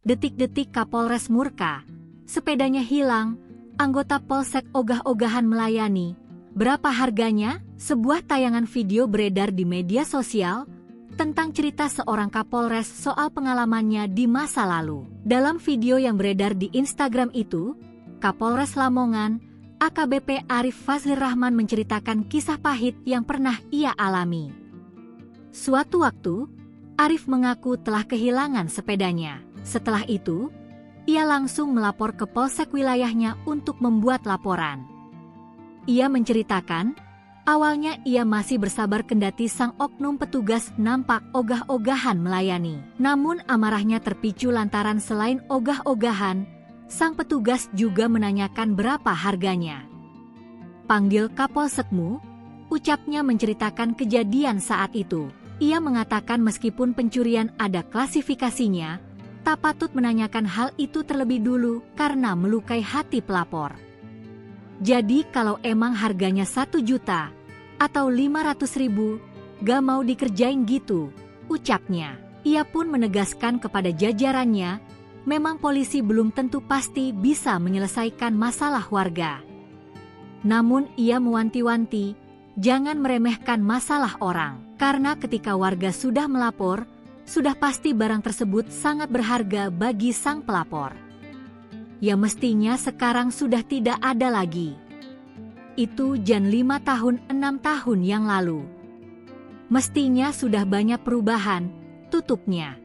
Detik-detik Kapolres murka. Sepedanya hilang, anggota Polsek ogah-ogahan melayani. Berapa harganya? Sebuah tayangan video beredar di media sosial tentang cerita seorang Kapolres soal pengalamannya di masa lalu. Dalam video yang beredar di Instagram itu, Kapolres Lamongan, AKBP Arif Fazlir Rahman menceritakan kisah pahit yang pernah ia alami. Suatu waktu, Arif mengaku telah kehilangan sepedanya. Setelah itu, ia langsung melapor ke polsek wilayahnya untuk membuat laporan. Ia menceritakan, awalnya ia masih bersabar kendati sang oknum petugas nampak ogah-ogahan melayani. Namun amarahnya terpicu lantaran selain ogah-ogahan, sang petugas juga menanyakan berapa harganya. "Panggil Kapolsekmu," ucapnya menceritakan kejadian saat itu. Ia mengatakan meskipun pencurian ada klasifikasinya, tak patut menanyakan hal itu terlebih dulu karena melukai hati pelapor. Jadi kalau emang harganya 1 juta atau 500.000, gak mau dikerjain gitu, ucapnya. Ia pun menegaskan kepada jajarannya, memang polisi belum tentu pasti bisa menyelesaikan masalah warga. Namun ia mewanti-wanti, jangan meremehkan masalah orang, karena ketika warga sudah melapor, sudah pasti barang tersebut sangat berharga bagi sang pelapor. Ya mestinya sekarang sudah tidak ada lagi. Itu Jan 5 tahun 6 tahun yang lalu. Mestinya sudah banyak perubahan, tutupnya.